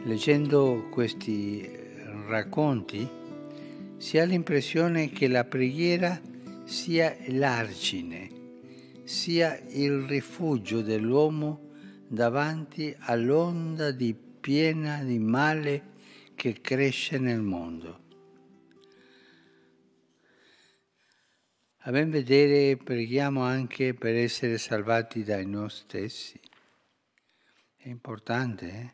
Leggendo questi racconti si ha l'impressione che la preghiera sia l'argine, sia il rifugio dell'uomo davanti all'onda piena di male che cresce nel mondo. A ben vedere preghiamo anche per essere salvati dai noi stessi. È importante,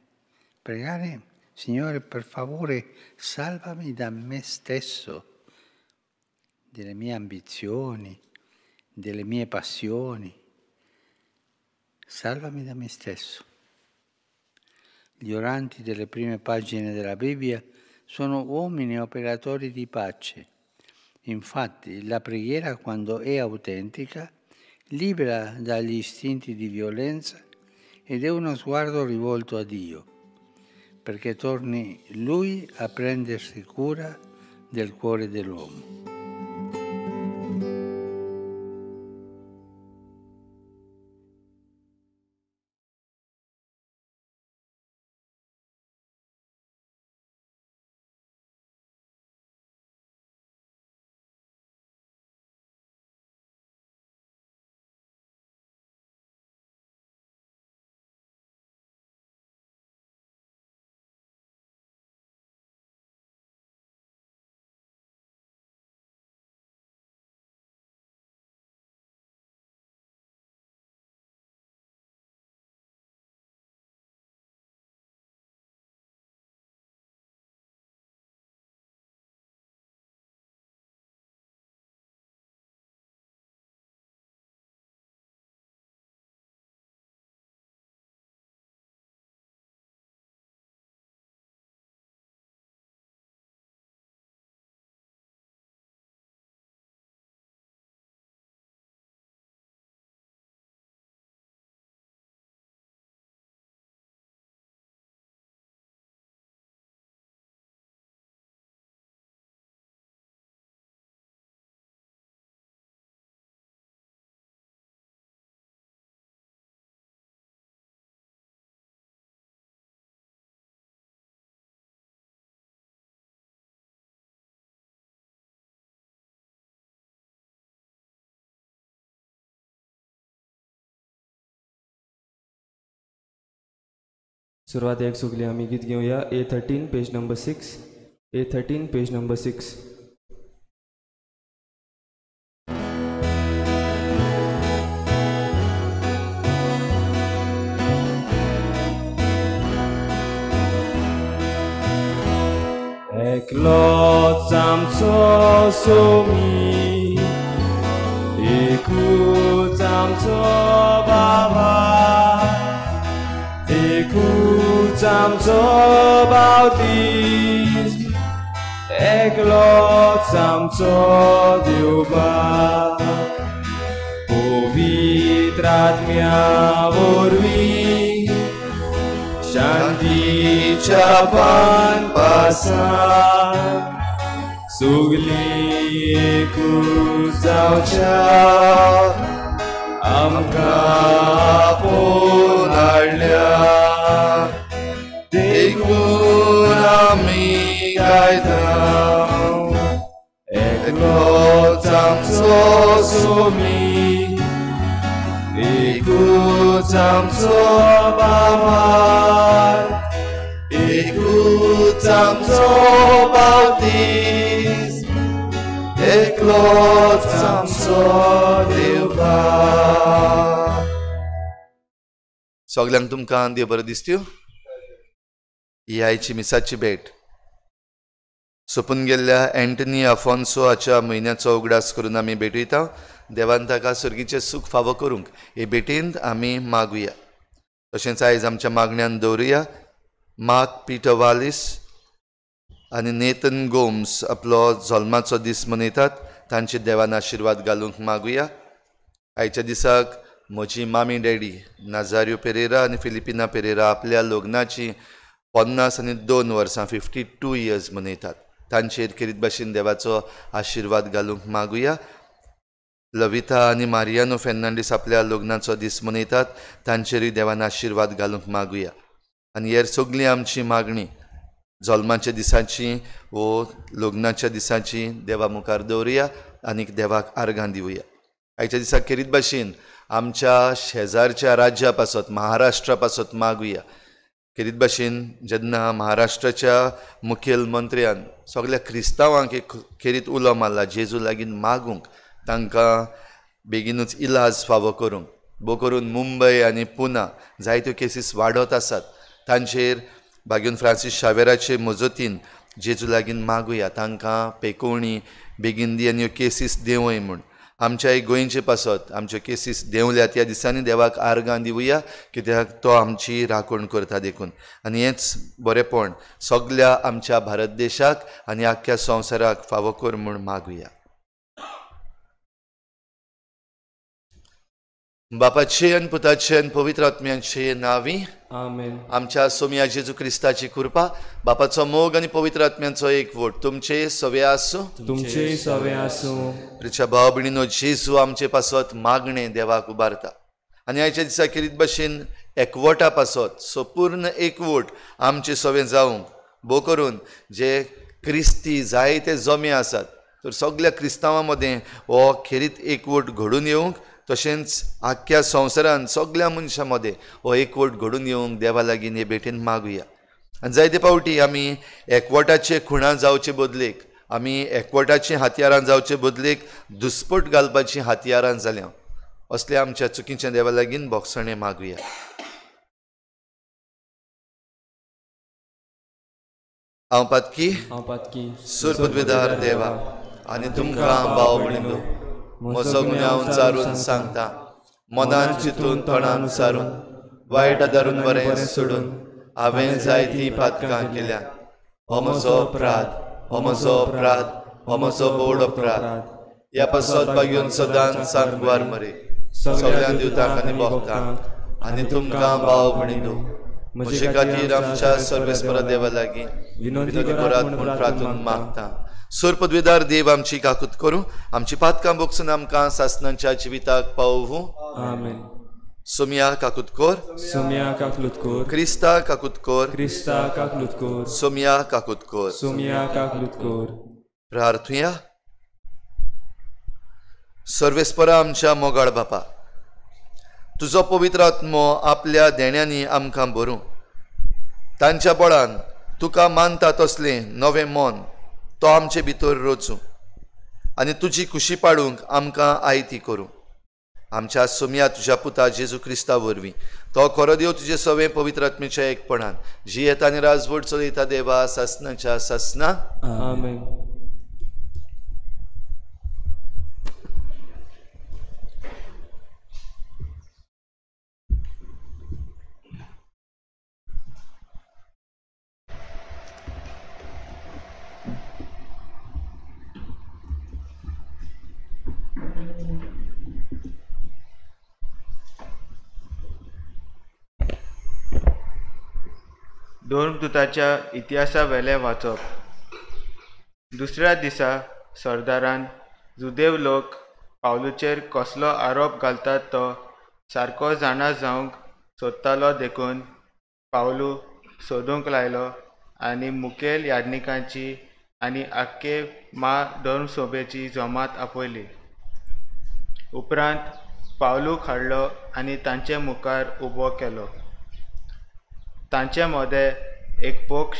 Pregare, Signore, per favore, salvami da me stesso, delle mie ambizioni, delle mie passioni. Salvami da me stesso. Gli oranti delle prime pagine della Bibbia sono uomini operatori di pace. Infatti, la preghiera, quando è autentica, libera dagli istinti di violenza ed è uno sguardo rivolto a Dio, perché torni Lui a prendersi cura del cuore dell'uomo. सुरुवात एक सुगली आम्ही गीत घेऊया. A13 page number 6. A13 page number 6. एकलोच आमचो सोमी, एकूच आमचो बाबा, एकूच आमचो बावतीस, एकलोच आमचो देवबाब, पवित्र आत्म्या वरवीं शांतीच्या पानपासा सुगली एकूच जावच्या आमकां आपोवन हाडल्या. देखून आमी गायता, एकलोच आमचो सोमी, एकूच आमचो बाबा, एकूच आमचो बावतीस, एकलोच आमचो देवबाब. सगळ्यांक तुमकां देव बरो दिसत्यो. ही आयची मिसाची भेट सोंपून गेल्ल्या एंटनी आफोन्सो हाच्या म्हयन्याचो उगडास करून आमी भेटयता. देवान ताका सर्गीचें सूख फावो करूंक हे भेटेंत आमी मागुया. तशेंच आयज आमच्या मागण्यांत दवरुया. मार्क पीटर वालिस आनी नेथन गोम्स आपलो जल्माचो दीस मनयतात. तांचे देवान आशिर्वाद घालूंक मागुया. आयच्या दिसाक म्हजी मामी डॅडी नाजारियो पेरेरा आनी फिलिपिना पेरेरा आपल्या लग्नाची 52 वर्सां 52 इयर्स मनयतात. तांचेर खेरीत भाशेन देवाचो आशिर्वाद घालूंक मागुया. लविता आनी मारियानो फेर्नांडीस आपल्या लग्नाचो दीस मनयतात. तांचेरूय देवान आशिर्वाद घालूंक मागुया. आनी हेर सगळी आमची मागणी जल्माच्या दिसाची वो लग्नाच्या दिसाची देवा मुखार दवरुया आनी देवाक आर्गां दिवया. आयच्या दिसा खेरीत भाशेन आमच्या शेजारच्या राज्या पासत महाराष्ट्रा पासत मागुया. खेरीत भाशेन जेन्ना महाराष्ट्राच्या मुखेलमंत्र्यान सगळ्या क्रिस्तांवांक एक खेरीत उलो मारला जेजू लागीं मागूंक तांकां बेगीनूच इलाज फावो करूंक. बो करून मुंबय आनी पुना जायत्यो केसीस वाडत आसात. तांचेर भाग्यून फ्रांसीस शावेराचे मजतीन जेजू लागीं मागुया तांकां पेकोवणी बेगीन दी आनी ह्यो केसीस देंवय म्हूण. आमच्या गोंयचे पासत आमच्यो केसीस देंवल्यात ह्या दिसांनी देवाक आर्गां दिवया कित्याक तो आमची राखण करता देखून. आनी हेंच बरेपण सगळ्या आमच्या भारत देशाक आनी आख्ख्या संवसाराक फावो कर म्हूण मागुया. बापाचे आनी पुताचे आनी पवित्र आत्म्याचे नांवी आमेन. आमच्या सोम्या जेजू क्रिस्ताची कृपा बापाचो मोग आनी पवित्र आत्म्याचो एकवट तुमचे सवे आसूं. तुमचे सवे आसूं. प्रिच्या भाव भयणीनो जेजू आमचे पासत मागणे देवाक उबारता आनी आयच्या दिसा खेरीत भाशेन एकवटा पासत संपूर्ण एकवट आमचे सवे जावंक बो करून जे क्रिस्ती जायते जमे आसात तर सगळ्या क्रिस्तांवां मदें हो खेरीत एकवट घडून येवंक तशेंच आख्ख्या संवसारान सगळ्या मनशां मदें हो एकवट घडून येवंक देवा लागीं हे भेटेन मागुया. आनी जायते फावटी आमी एकवटाचे खुणां जावचे बदलेक आमी एकवटाची हातयारां जावचे बदलेक दुस्पट घालपाची हातयारां जाल्या. असले आमच्या चुकीच्या देवा लागीं बोगसणे मागुया. हांव पातकी सुरपदवेदार देवा आनी तुमकां भाव भयणीनो म्हजो गुन्यांव चारून सांगता मनान चिंतून तोंडान उसारून वायट धरून बरें सोडून हांवें जायतीं पातकां केल्या. हो म्हजो अपराध हो म्हजो अपराध हो म्हजो बोड अपराध. ह्या पासत भाग्यून सदांच सांगवार मरे सगळ्या दिवतांक आनी भोगतांक आनी तुमकां भाव भयणीनो म्हजे खातीर आमच्या सर्वेस्परा देवा लागीं विनंती करात म्हूण प्रार्थून मागता. सुरपदवेदार देव आमची काकूत करूं आमची पातकां बोगसून आमकां सासणांच्या जिविताक पावूं. आमेन. सोम्या काकूत कोर. सोम्या काकलूत कोर. क्रिस्ता काकूत कोर. क्रिस्ता काकलूत कोर. सोम्या काकूत कोर. सोम्या काकलूत कोर. प्रार्थुया. सर्वेस्परा आमच्या मोगाळ बापा तुजो पवित्र आत्मो आपल्या देण्यांनी आमकां भरूं तांच्या बळान तुका मानता तसलें नवें मन तो आमचे भितर रचूं आनी तुजी खुशी पाडूंक आमकां आयती करूं. आमच्या सोम्या तुज्या पुता जेजू क्रिस्ता वरवीं तो खरो देव तुजे सवे पवित्र आत्मेच्या एकपणान जी येता आनी राजवट चलयता देवा सासणाच्या सासना. आमेन. धर्मदूताच्या इतिहासा वेले वाचप. दुसऱ्या दिसा सरदारान जुदेव लोक पावलूचेर कसलो आरोप घालतात तो सारको जाणा जावंक सोदतालो देखून पावलू सोदूंक लायलो आनी मुखेल याज्ञिकांची आनी आख्खे धर्मसभेची जमात आपयली. उपरांत पावलूक हाडलो आनी तांचे मुखार उबो केलो. तांचे मदें एक पक्ष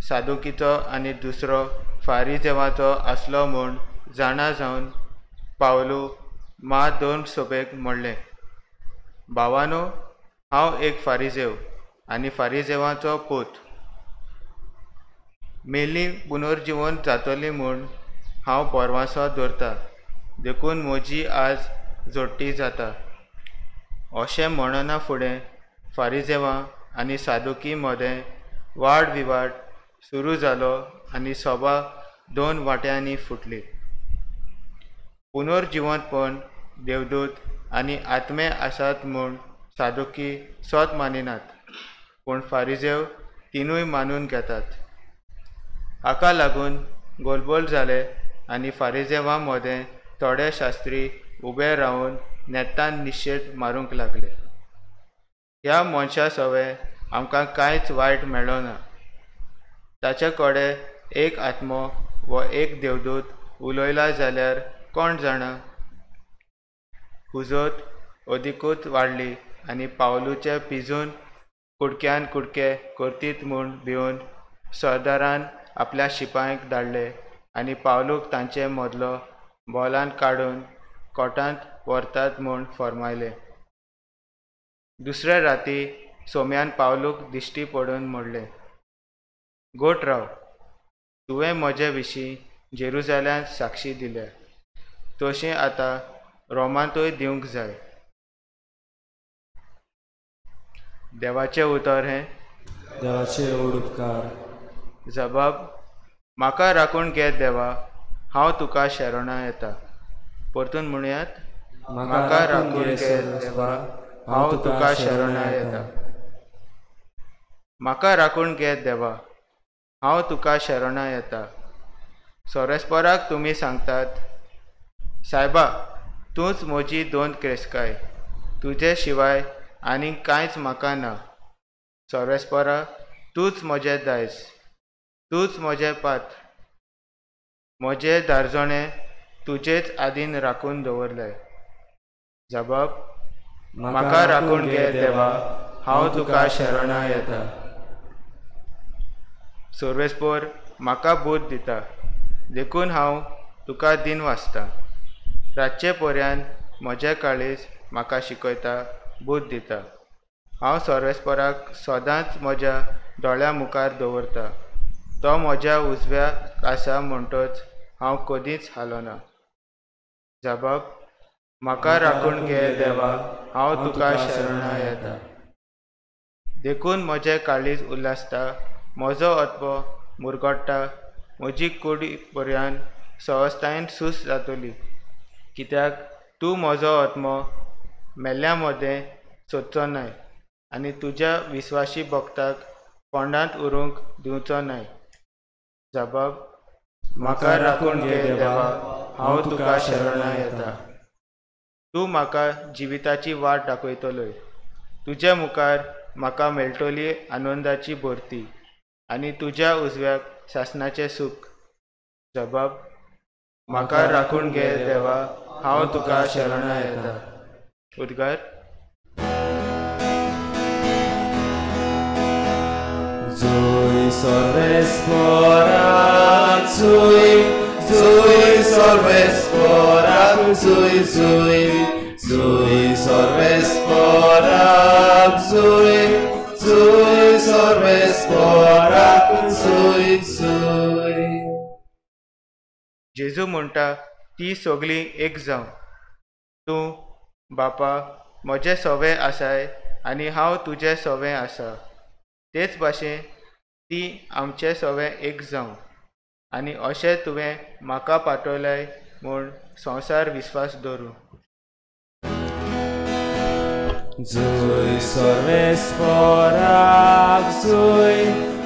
सादुकीचो आनी दुसरो फारिजेवाचो आसलो म्हूण जाणा जावन पावलू धर्मसभेक म्हणलें, भावानो, हांव एक फारिजेव आनी फारिजेवाचो पूत. मेली पुनर्जीवन जातली म्हूण हांव बोरवांसो धरतां देखून म्हजी आज जोडटी जाता. अशें म्हणना फुडें फारिजेवां आनी सादुकी मदें वाड विवाद सुरू जालो आनी सभा दोन वाट्यांनी फुटली. पुनर्जीवनपण देवदूत आनी आत्मे आसात म्हूण सादुकी स्वत मानिनात पूण फारिजेव तिनूय मानून घेतात. हाका लागून गोलबोल जाले आनी फारिजेवां मदें थोडे शास्त्री उबे रावन नेतान निशेध मारूंक लागले. ह्या मनशा सवे आमकां कांयच वायट मेळ्ळो ना. ताचे कडेन एक आत्मो व एक देवदूत उलयला जाल्यार कोण जाणा. हुजत अदिकूच वाडली आनी पावलूचे पिजून कुडक्यान कुडके करतीत म्हूण भिवन सरदारान आपल्या शिपायांक धाडले आनी पावलूक तांचे मदलो बोलान काडून कोर्टांत व्हरतात म्हूण फर्मायलें. दुसरे राती सोम्यान पावलूक दिश्टी पडून म्हणलें, गोठ राव, तुवें म्हजे विशीं जेरुजाल्यांत साक्षी दिल्या, तशें आतां रोमांतूय दिवंक जाय. देवाचें उतर हें. देवाचे व्हड उपकार. जबाब, म्हाका राखून घे देवा, हांव तुका शरणा येता. परतून म्हणयात, म्हाका राखून घे देवा, हांव तुका शरणा येता. म्हाका राखून घे देवा, हांव तुका शरणा येता. सोरेस्पराक तुमी सांगतात, सायबा, तूंच म्हजी दोन क्रेस्काय, तुजे शिवाय आनीक कांयच म्हाका ना. सोरेस्परा, तूंच म्हजें दायज, तूंच म्हजें पात्र, म्हजें दारजोणें तुजेच आदीन राखून दवरलें. जबाब, म्हाका राखून घे देवा, हांव तुका शरणा येता. सोर्वेस्पोर म्हाका बोध दिता, देखून हांव तुका दिन वाचतां. रातचे पर्यान म्हजें काळीज म्हाका शिकयता, बोध दिता. हांव सोर्वेस्पोराक सदांच म्हज्या दोळ्या मुखार दवरता. तो म्हज्या उजव्याक आसा म्हणटच हांव कदींच हालोना. जबाब, म्हाका राखून घे देवा, हांव तुका शरणा येता. देखून म्हजें काळीज उल्हासता, म्हजो आत्मो मुरगोडटा, म्हजी कुडी पर्यान सहजतायेन सूस जातली. कित्याक तूं म्हजो आत्मो मेल्ल्या मदें सोदचो न्हय आनी तुज्या विस्वासी भक्ताक कोंडांत उरूंक दिवचो न्हय. जबाब, म्हाका राखून घे देवा, हांव तुका शरणा येता. तूं म्हाका जिविताची वाट दाखयतलोय. तुज्या मुखार म्हाका मेळटली आनंदाची भरती आनी तुज्या उजव्याक शासनाचें सूख. जबाब, म्हाका राखून घे देवा, हांव तुका शरणा येता. उद्गार. Zui Soresporak, Zui, Zui Soresporak, Zui, Zui, Zui Soresporak, Zui, Zui Soresporak, Zui, Zui. जेजू म्हणटा ती सगळीं एक जावं. तूं बापा म्हजें सवें आसाय आनी हांव तुजें सवें आसा. तेच भाशेन ती आमचें सवें एक जावं आनी अशें तुवें म्हाका पाठयलें म्हूण संवसार विस्वास दवरूं. Zui Soresporak, Zui,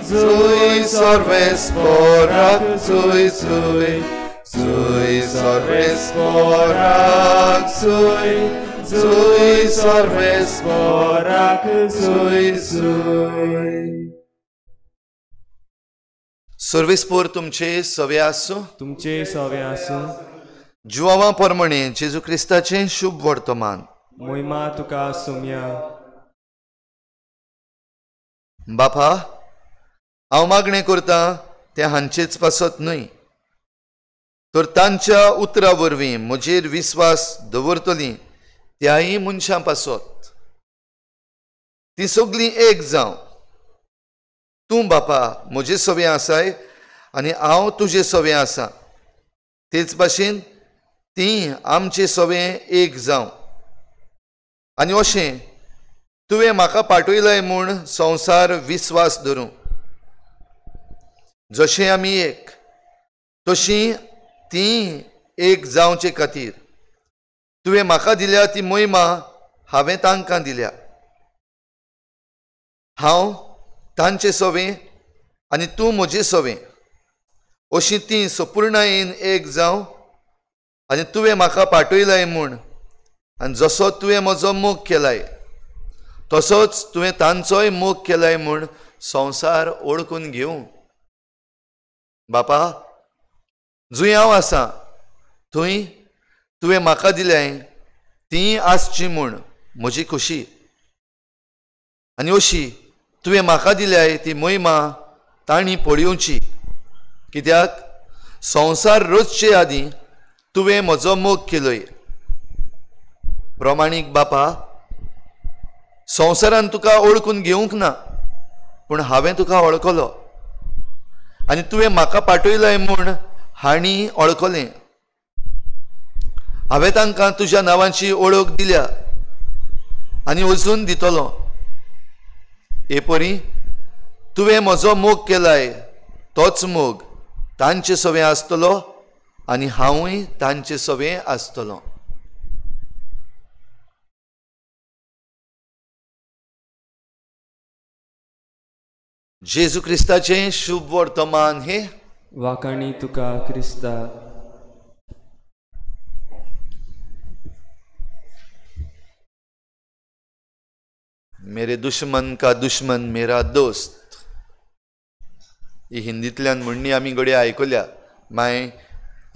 Zui Soresporak, Zui, Zui, Zui Soresporak, Zui, Zui Soresporak, Zui, Zui. सर्वेस्पोर तुमचे सवे आसूं. तुमचे सवे आसूं. जुवांवा पोरमणे जेजू क्रिस्ताचें शुभ वर्तमान. मोहिमा तुका सोम्या. बापा, हांव मागणें करतां तें हांचेच पासत न्हय, तर तांच्या उतरां वरवीं म्हजेर विस्वास दवरतलीं त्याय मनशां पासत. तीं सगळीं एक जावं. तूं बापा म्हजें सवें आसाय आनी हांव तुजें सवें आसां. तेच भाशेन तीं आमचें सवें एक जावं. आनी अशें तुवें म्हाका पाठयलय म्हूण संवसार विस्वास धरूं. जशें आमी एक, तशीं तीं एक जावचे खातीर तुवें म्हाका दिल्या ती मोहिमा हांवें तांकां दिल्या. हांव तांचें सवें आनी तूं म्हजें सवें, अशीं तीं संपूर्णयेन एक जावं. आनी तुवें म्हाका पाठयलय म्हूण आनी जसो तुवें म्हजो मोग केलाय तसोच तुवें तांचोय मोग केलाय म्हूण संवसार ओळखून घेवं. बापा, जूंय हांव आसां थंय तुवें म्हाका दिल्याय ती आसची म्हूण म्हजी खुशी. आनी अशी तुवें म्हाका दिल्याय ती महिमा तांणी पळयोवची, कित्याक संवसार रचचे आदीं तुवें म्हजो मोग केलोय. प्रमाणीक बापा, संवसारान तुका ओळखून घेवंक ना, पूण हांवें तुका वळखलो आनी तुवें म्हाका पाठयलय म्हूण हांणी वळखलें. हांवें तांकां तुज्या नांवाची ओळख दिल्या आनी अजून दितलो. एपरी तुवें म्हजो मोग केलाय तोच मोग तांचे सवें आसतलो आनी हांवूय तांचे सवें आसतलो. जेजू क्रिस्ताचें शुभ वर्तमान हे वाकाणी तुका क्रिस्ता. मेरे दुश्मन का दुश्मन मेरा दोस्त. ही हिंदींतल्यान म्हणणी आमी घडये आयकल्या. My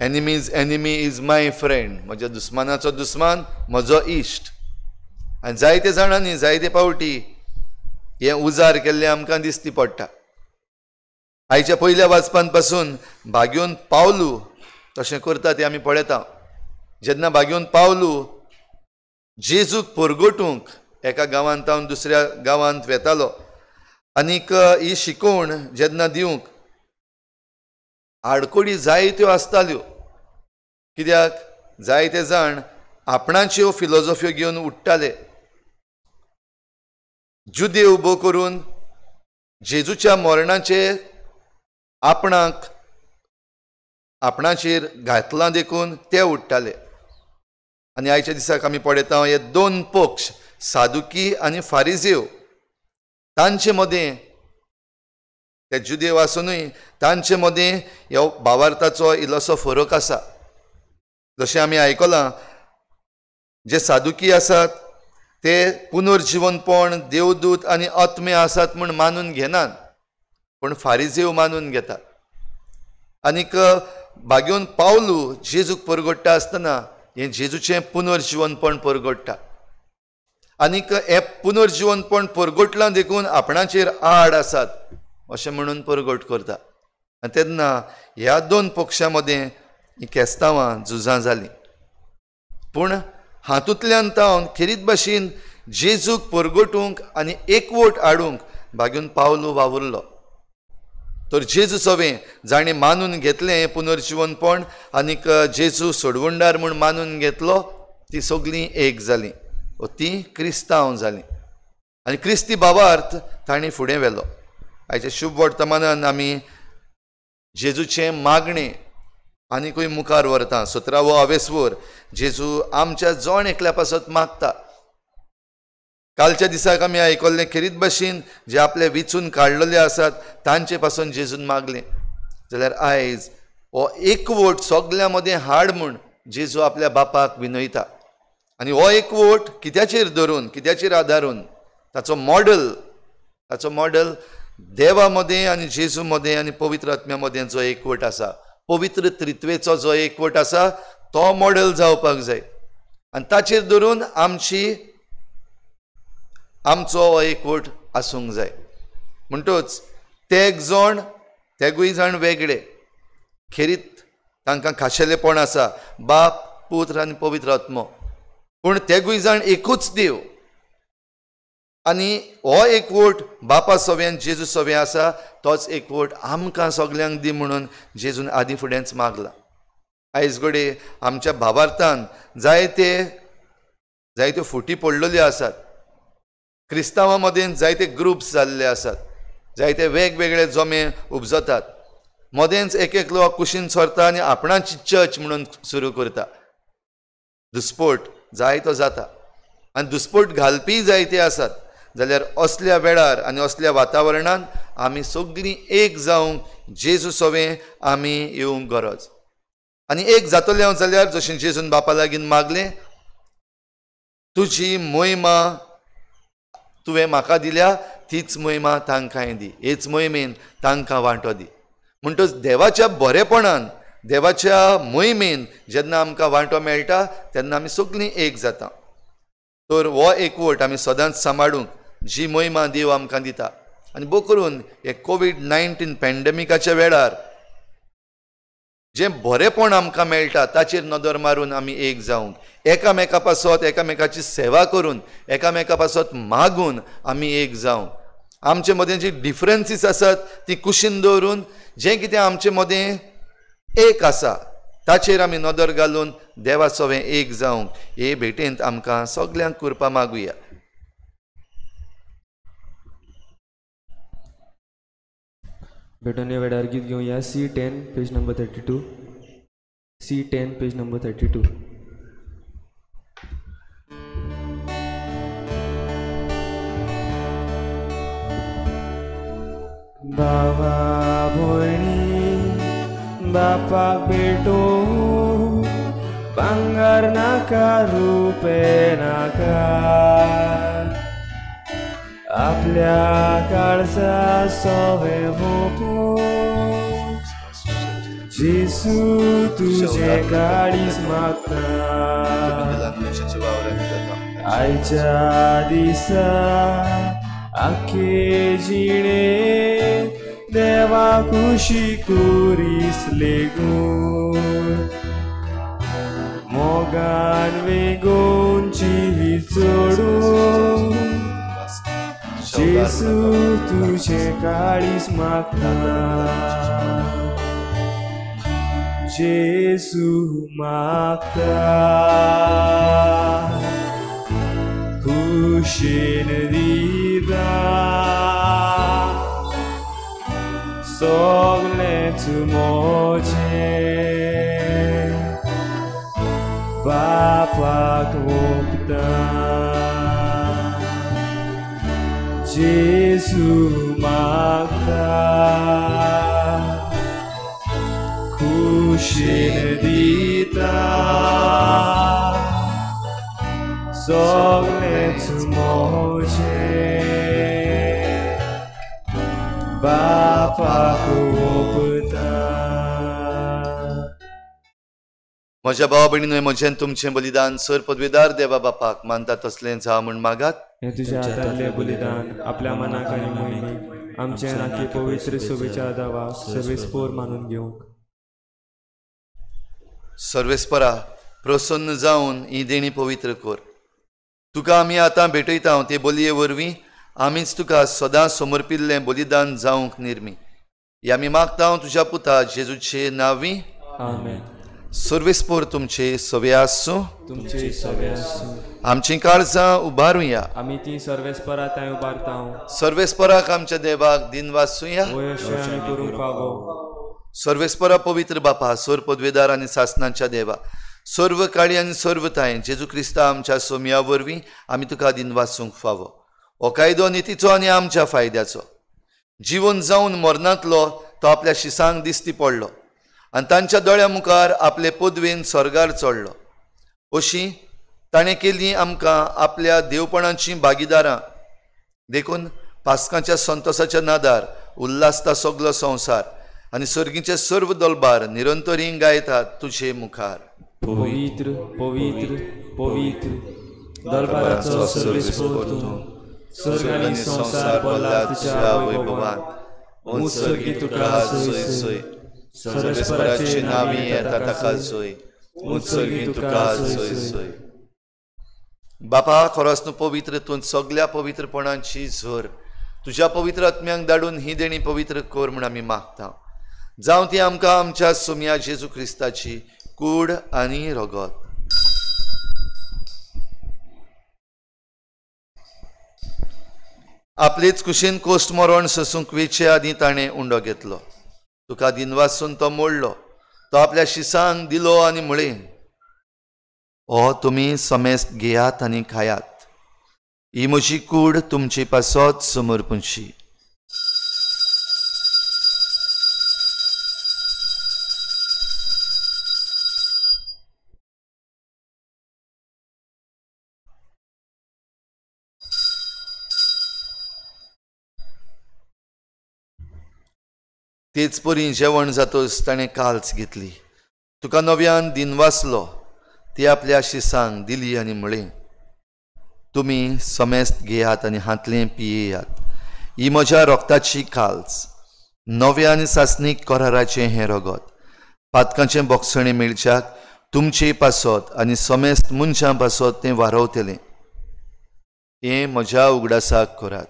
enemy's enemy is my friend. म्हज्या दुस्मानाचो दुस्मान म्हजो इश्ट. आनी जायते जाणांनी जायते पावटी हें उजार केल्लें आमकां दिसती पडटा. आयच्या पयल्या वाचपान पासून भाग्योन पावलू तशें करता तें आमी पळयता. जेन्ना भाग्योन पावलू जेजूक परगटूंक एका गांवांतावन दुसऱ्या गांवांत वेतालो आनीक ही शिकवण जेन्ना दिवंक आडकोडी जायत्यो आसताल्यो. कित्याक जायते जाण आपणाच्यो फिलॉसॉफ्यो घेवन उठ्ठाले. जुदे उबो करून जेजूच्या मरणाचे आपणाचेर घातलां देखून ते उठ्ठाले. आनी आयच्या दिसाक आमी पळयता हे दोन पक्ष, सादुकी आनी फारिजेव, तांचे मदें ते जुदेव आसुनूय तांचे मदें ह्या भावार्थाचो इल्लोसो फरक आसा. जशें आमी आयकलां, जे सादुकी आसात ते पुनर्जिवनपण, देवदूत आनी आत्मे आसात म्हूण मानून घेनात, पूण फारिजेव मानून घेतात. आनीक भाग्योन पावलू जेजूक परगट्टा आसतना हें जेजूचें पुनर्जिवनपण परगट्टा. आनीक हें पुनर्जिवनपण परगटलां देखून आपणाचेर आड आसात अशें म्हणून परगट करता. आनी तेन्ना ह्या दोन पक्षां मदें ही केस्तांवां झुजां जालीं. पूण हातूंतल्यान तावन खेरीत भाशेन जेजूक परगटूंक आनी एकवट हाडूंक भाग्योन पावलू वावुरलो. तर जेजू सवें जाणें मानून घेतलें हें पुनर्जिवनपण आनीक जेजू सोडवणदार म्हूण मानून घेतलो, ती सगळीं एक जालीं. ती क्रिस्तांव जालीं आनी क्रिस्ती भावार्थ तांणी फुडें व्हेलो. आयच्या शुभ वर्तमानान आमी जेजूचें मागणें आनीकूय मुखार व्हरता. 17वो आवेसवर जेजू आमच्या जोण एकल्या पासत मागता. कालच्या दिसाक आमी आयकल्लें खेरीत भाशेन जे आपले विचून काडलेले आसात तांचे पासून जेजून मागलें. जाल्यार आयज हो एकवट सगल्या मदें हाड म्हूण जेजू आपल्या बापाक विनयता. आनी हो एकवट कित्याचेर धरून, कित्याचेर आदारून, ताचो मॉडल देवा मदें आनी जेजू मदें आनी पवित्र आत्म्या मदें जो एकवट आसा, पवित्र त्रित्वेचो जो एकवट आसा तो मॉडल जावपाक जाय. आनी ताचेर धरून आमचो हो एकवट आसूंक जाय. म्हणटूच तेगूय जाण वेगळे, खेरीत तांकां खाशेलेपण आसा, बाप, पुत्र आनी पवित्र आत्मो, पूण तेगूय जाण एकूच देव. आनी हो एकवट बापा सव्यान जेजू सवें आसा, तोच एकवट आमकां सगल्यांक दी म्हणून जेजून आदी फुडेंच मागला. आयज घडये आमच्या भावार्थान जायत्यो फुटी पडलेल्यो आसात. क्रिस्तांवां मदें जायते ग्रुप्स जाल्ले आसात, जायते वेगवेगळे जमे उपजतात. मदेंच एक लोक कुशीन सरता आनी आपणाची चर्च म्हणून सुरू करता. दुस्पोट जायतो जाता आनी दुस्पोट घालपी जायते आसात. जाल्यार असल्या वेळार आनी असल्या वातावरणान आमी सगळीं एक जावंक जेजू सवें आमी येवंक गरज. आनी एक जातले जाल्यार जशें जेजून बापा लागीं मागलें, तुजी मोहिमा तुवें म्हाका दिल्या तीच महिमा तांकांय दी, हेच मोहिमेन तांकां वांटो दी. म्हणटच देवाच्या बरेपणान, देवाच्या मोहिमेन जेन्ना आमकां वांटो मेळटा तेन्ना आमी सगळीं एक जाता. तर हो एकवट आमी सदांच सांबाळूंक जी मोहिमा देव आमकां दिता. आनी भोव करून हे कोविड-19 पॅन्डेमिकाच्या वेळार जें बरेपण आमकां मेळटा ताचेर नदर मारून आमी एक जावंक, एकामेका पासत एकामेकाची सेवा करून, एकामेका पासत मागून आमी एक जावं. आमचे मदें जी डिफरन्सीस आसात ती कुशीन दवरून जें कितें आमचे मदें एक आसा ताचेर आमी नदर घालून देवा सवें एक जावंक हे भेटेंत आमकां सगल्यांक करपा मागुया. भेटोन वेळार गीत घेवया C10 page number 32. C10 page number 32. भावा भयणी बापाक भेटो, भांगार नाका रुपे नाका, आपल्या काळजा सोवे भोपो. जेसू तुझे गाडीस मागता, आयच्या दिसा आखे जिणे देवा खुशी कुरीस लेगून. मोगान वेगून जिवीत सोडून जेसू तुझे काळीस मागता, जेसू मागता. खुशीन दिता सगळेंच मोजे, बापाक ओंपता. जेसू मागता खुशीन दिता सगळेंच मोजे, बापाक ओंपता. म्हज्या भावा भयणींनो, म्हजें तुमचें बलिदान सर पदवीदार देवा बापाक मानता तसलें जा म्हूण मागात. हे तुझ्या हातांतले बलिदान आपल्या मनाक आनी मोहिमेक आमचे नाकी पवित्र सोबेच्या दावा सर्वेस्पोर मानून घेवंक. सर्वेस्परा प्रसन्न जावन ही देणी पवित्र कर. तुका आमी आतां भेटयता ते बलये वरवीं आमीच तुका सदां समर्पिल्लें बलिदान जावंक निर्मी. हे आमी मागता तुज्या पुता जेजूचे नांवी. आमेन. सर्वेस्पोर तुमचे सवे आसूं. तुमचे सवे आसूं. आमची काळजां उबारुया. आमी ती सर्वेस्परा थंय उबारता. सर्वेस्पराक आमच्या देवाक दिन वाचुया. वयशे आमी करूंक फावो. सर्वेस्परा पवित्र बापा, सर पदवेदार आनी सासणांच्या देवा, सर्व काळी आनी सर्व ताय जेजू क्रिस्ता आमच्या सोम्या वरवीं आमी तुका दिन वाचूंक फावो. हो कायदो नितीचो आनी आमच्या फायद्याचो. जिवन जावन मरणांतलो तो आपल्या शिसांक दिसती पडलो आनी तांच्या दोळ्या मुखार आपले पदवेन स्वर्गार चडलो. अशीं ताणें केलीं आमकां आपल्या देवपणाचीं भागीदारां देखून पास्काच्या संतोसाच्या नादार उल्हासता सगलो संवसार आनी सर्गीचे सर्व दलबार निरंतरी गायतात तुझे मुखार. पवित्र पवित्र पवित्र दरबाराचो सर्वेस्पोर तूं, स्वर्ग आनी संवसार भरला तुज्या वैभवान. उत्सर्गी तुका सोय सोय, सर्वेस्पराचे नांवी येता ताका सोय. उत्सर्गी तुका सोय सोय. बापा, खरोच न्हू पवित्र तूं सगल्या पवित्रपणाची झर तुज्या पवित्र आत्म्यांक धाडून ही देणी पवित्र कर म्हूण आमी मागता. जावं ती आमकां आमच्या सोम्या जेजू क्रिस्ताची कूड आनी रगत. आपलेच कुशीन कोस्ट मरण ससूंक वेचे आदी ताणें उंडो घेतलो. तुका दिन वाचून तो मोडलो. तो आपल्या शिसांक दिलो आनी म्हळें, हो तुमी समेस्त घेयात आनी खायात. ही म्हजी कूड तुमची पासत समर्पूंची. तेच परी जेवण जातोच ताणें काल्च घेतली. तुका नव्यान दिनवासलो ती आपल्या शिसांक दिली आनी म्हळें, तुमी समेस्त घेयात आनी हातलें पियेयात. ही म्हज्या रोगताची काल्च, नव्या आनी सासणीक कराराचें हें रगत. पातकाचें बोगसणें मेळच्याक तुमची पासत आनी समेस्त मनशां पासत तें वारवतलें. हें म्हज्या उगडासाक करात.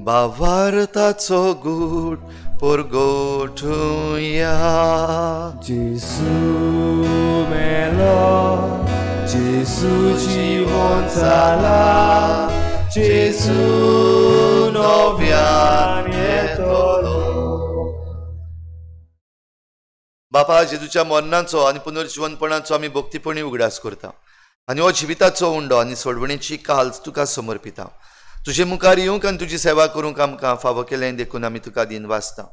भावार्थाचो गूट परगोठुया. जेसू मेलो, जेसू जीवन जाला, जेसू नव्यान येतलो. बापा जेजूच्या मरणाचो आनी पुनर्जीवनपणाचो आमी भक्तीपणी उगडास करता आनी हो जिविताचो उंडो आनी सोडवणेची काल्च तुका समर्पिता. तुजे मुखार येवंक आनी तुजी सेवा करूंक आमकां फावो केलें देखून आमी तुका दिन वाचता.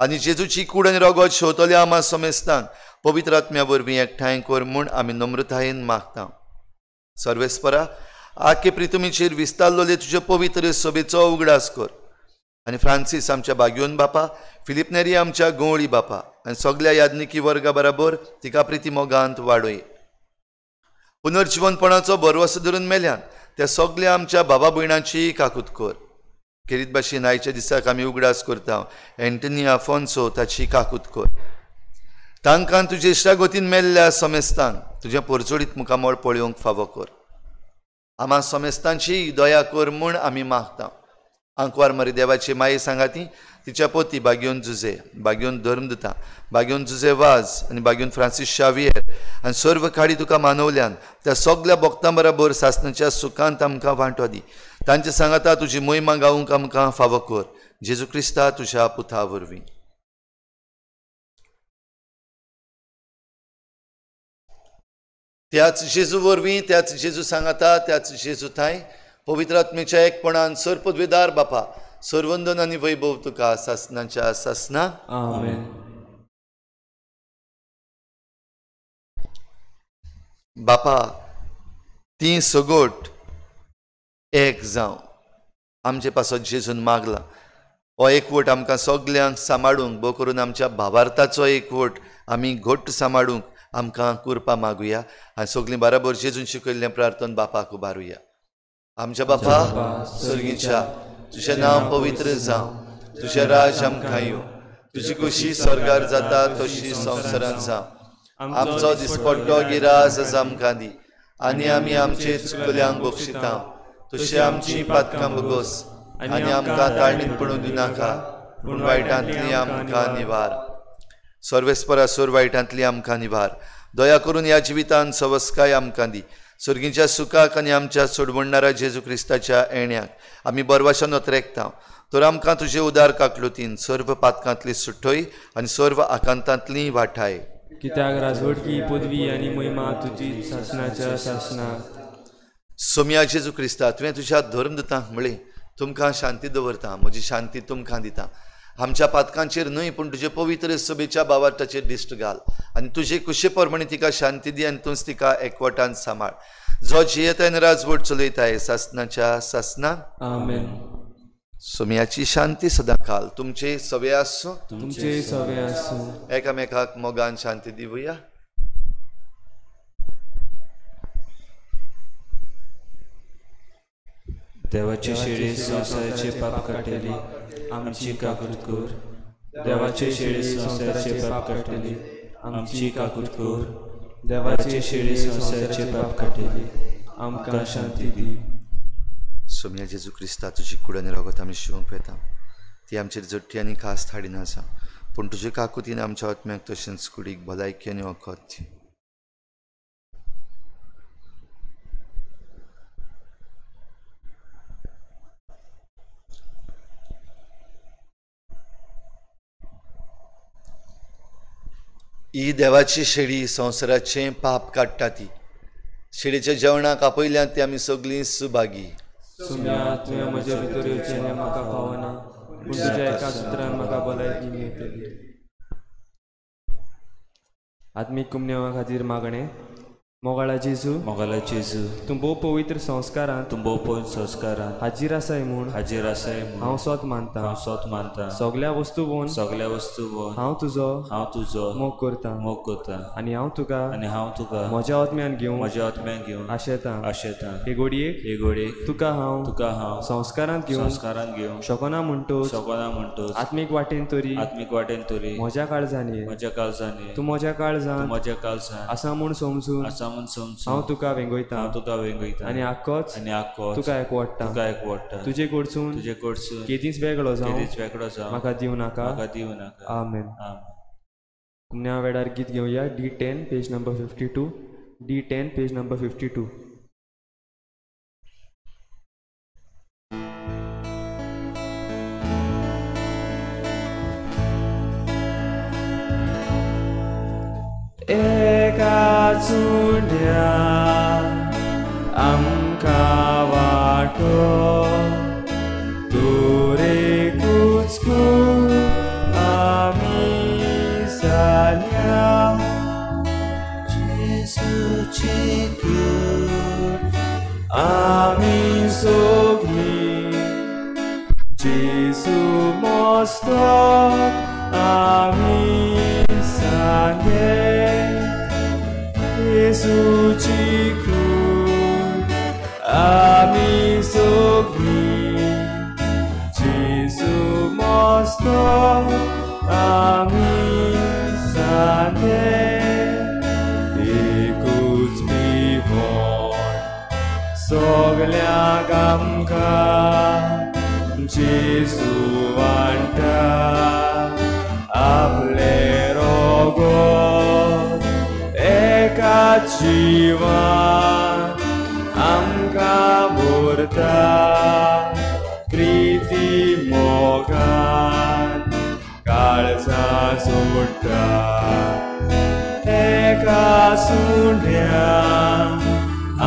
आनी जेजूची कूड आनी रगत शेवतल्या आमा समेस्तांक पवित्र आत्म्या वरवीं एकठांय कर म्हूण आमी नम्रतायेन मागता. सर्वेस्परा, आखे प्रितुमीचेर विस्तारलोले तुजे पवित्र सभेचो उगडास कर. आनी फ्रांसीस आमच्या बागयोन बापा, फिलिप नेरी आमच्या गवळी बापा आनी सगळ्या यादनिकी वर्गा बरोबर तिका प्रिती मोगांत वाडय. पुनर्जीवनपणाचो भरवसो धरून मेल्यान त्या सगळ्या आमच्या भावा भयणांची काकूत कर. खेरीत भाशेन आयच्या दिसाक आमी उगडास करता एंटनी आफोन्सो ताची काकूत कर. तांकां तुजे इश्टागतीन मेल्ल्या समेस्तांक तुजें परचोडीत मुखामळ पळोवंक फावो कर. आमा समेस्तांची दया कर म्हूण आमी मागता. आंकवार मरे देवाची माये सांगाती, तिच्या पोती बागयोन जुजे, बागयोन धर्मदता, बागयोन जुजे वाज आनी बागयोन फ्रांसीस शावियर आनी सर्व काडी तुका मानवल्यान त्या सगळ्या भक्तां बरोबर सासणाच्या सुखांत आमकां वांटो दी. तांचे सांगाता तुजी मोहिमा गावूंक आमकां फावो कर. जेजू क्रिस्ता तुज्या पुता वरवीं. त्याच जेजू वरवीं, त्याच जेजू सांगाता, त्याच जेजू थंय पवित्र आत्मेच्या एकपणान सर्पद्वेदार बापा, सर्वंदन आनी वैभव तुका सासणाच्या सासना. आमेन. बापा, ती सगोट एक जावं आमचे पासत जेजून मागला. हो एकवट आमकां सगल्यांक सांबाळूंक, भोव करून आमच्या भावार्थाचो एकवट आमी घट्ट सांबाळूंक आमकां करपा मागुया आनी सगळीं बराबर जेजून शिकयल्लें प्रार्थन बापाक उबारुया. आमच्या बापा सर्गीच्या, तुजें नांव पवित्र जावं, तुजें राज आमकां येवं, तुजी खुशी स्वर्गार जाता तशी संवसारांत जावं. आमचो दिसपट्टो गिरास आज आमकां दी आनी आमी आमचे चुकल्यांक बक्षिता. तशी आमची पातकां बगोस आनी आमकां ताळणीत पडूं दिनाका, पूण वायटांतली आमकां निवार. सर्वेस्परा सोर वायटांतली आमकां निवार. दया करून ह्या जिवितान सवस्काय आमकां दी. सर्गीच्या सुखाक आनी आमच्या सोडवणाऱ्या जेजू क्रिस्ताच्या येण्याक आमी बरवाशान वतरेकता. तर आमकां तुजे उदार काकलुतीन सर्व पातकांतली सुट्टय आनी सर्व आकांतांतली वाटाय. कित्याक राजवटकी पदवी आनी महिमा तुजी सासणाच्या सासनाक. सोम्या जेजू क्रिस्ता, तुवें तुज्या धर्मदतांक म्हळें, तुमकां शांती दवरता, म्हजी शांती तुमकां दिता. आमच्या पातकांचेर न्हय पूण तुजे पवित्र सभेच्या भावार्थाचेर दिश्ट घाल आनी तुजे कुशे प्रमाणे तिका शांती दी आनी तूंच तिका एकवटान सांबाळ. जो जियेताय राजवट चलयताय सासणाच्या सासनाक. आमेन. सोम्याची शांती सदां काल तुमचे सवे आसूं. तुमचे सवे आसूं. एकामेकाक मोगान शांती दिवया. देवाचे शेळे संवसाराचे पाप काडटली, आमची काकूट कर. देवाचे शेळे संवसाराचे पाप काडटली, आमची काकूट कर. देवाचे शेळे संवसाराचे पाप काडटली, आमकां शांती दी. सोम्या जेजू क्रिस्ता, तुजी कूड आनी रगत आमी शिवूंक येता. ती आमचेर जट्टी आनी कास्त हाडिना आसा, पूण तुजे काकुतीन आमच्या आत्म्याक तशेंच कुडीक भलायकी आनी वखद दी. ही देवाची शेळी संवसाराचें पाप काडटा ती. शेळीच्या जेवणाक आपयल्यान ती आमी सगळीं सुभागी. सुम्या तुवें म्हजे भितर येवचें हें म्हाका फावना, पूण तुज्या एका उतरान म्हाका भलायकी मेळटली. आत्मीक कुमन्या खातीर मागणें. मोगाळा जेजू, मोगाला जेजू, तूं भोव पवित्र संस्कारांत तूं भोव पवित्र संस्कारांत हाजीर आसाय म्हूण हाजीर आसाय हांव स्वत मानता. हांव स्वत मानता. सगल्या वस्तू वोन सगल्या वस्तू वोन हांव तुजो मोग करता करता. आनी हांव तुका म्हज्या आत्म्यान घेवन म्हज्या आत्म्यान घेवन आशेतां. हे हे घोडयेक तुका हांव संस्कारांत घेवन शकना म्हणटोच आत्मीक वाटेन तरी म्हज्या काळजांनी तूं म्हज्या काळजांत आसा म्हूण समजून हांव तुका वेंगयता आनी आख्खोच तुका एकवडटा. तुजे कडसून केदींच वेगळो जावं म्हाका दिवं नाका. आमेन. कुमन्या वेळार गीत घेवया. D10 page number 52. D10 page number 52. एका चुंड्या आमकां वाटो तुरे कुचकू आमी जाल्या जेजूची कूड आमी सोगली जेजू मस्तक आमी सांगे जेजूची कूड आमी सोगली जेजू मस्तक आमी सांगे एकूच पिवोन सगल्याक आमकां जेजू वांटा आपले रोगोत एका जिवान आमकां भरता प्रिती मोगान काळजां सोडटा एका सुण्या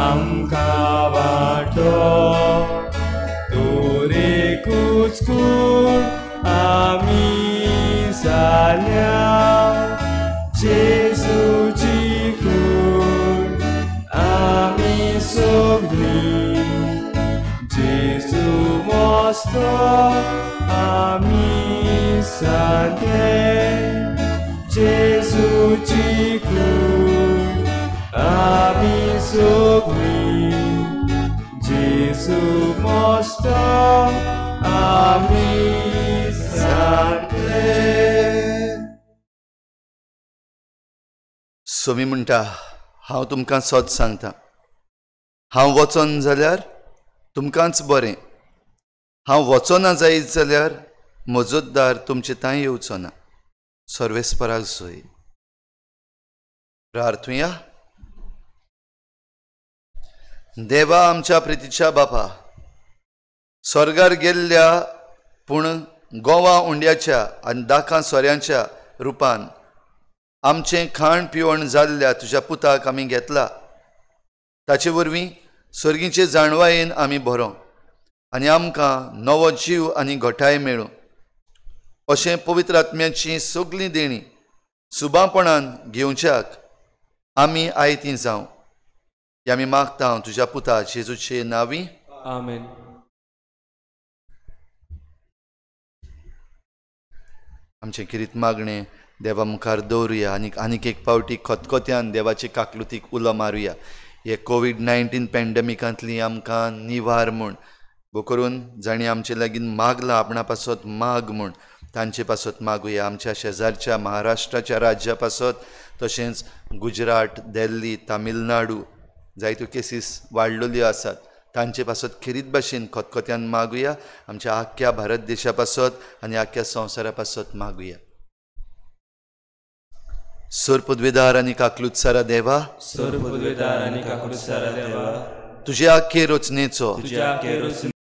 आमकां वाटो तुरे कुचकूड आमी जाल्या जेजूची कूड आमी सोगली जेजू मस्तक आमी सांगे जेजूची कूड आमी सोगली जेजू मस्तक आमी सांगे. सोमी म्हणटा हांव तुमकां सत सांगता, हांव वचोन जाल्यार तुमकांच बरें. हांव वचोना जायत जाल्यार मजतदार तुमचे थंय येवचो ना. सर्वेस्पराक जोय. प्रार्थुया. देवा आमच्या प्रितीच्या बापा, स्वर्गार गेल्ल्या पूण गोवा उंड्याच्या आनी दाखां सोऱ्यांच्या रुपान आमचें खाण पिवण जाल्ल्या तुज्या पुताक आमी घेतला. ताचे वरवीं सर्गीचे जाणवायेन आमी भरो आनी आमकां नवो जीव आनी घोटाय मेळूं. अशें पवित्र आत्म्याची सगळीं देणी सुबापणान घेवच्याक आमी आयतीं जावं. हें आमी मागता तुज्या पुता जेजूचे नांवी. आमेन. आमचें किरीत मागणें देवा मुखार दवरुया आनीक एक पावटी खतखत्यान देवाचे काकलुतीक उलो मारुया. हे कोविड-19 पॅन्डेमिकांतली आमकां निवार म्हूण भो करून जाणी आमचे लागीं मागला आपणा पासत माग म्हूण तांचे पासत मागुया. आमच्या शेजारच्या महाराष्ट्राच्या राज्या पासत तशेंच गुजरात, दिल्ली, तामिळनाडू जायत्यो केसीस वाडलेल्यो आसात तांचे पासत खिरीत भाशेन खतखत्यान मागुया. आमच्या आख्ख्या भारत देशा पासत आनी आख्ख्या संवसारा पासत मागुया. सर पदवेदार आनी काकलूत सारा देवा, सर पदवेदार आनी काकलूत सारा देवा, तुज्या आख्खे रचनेचो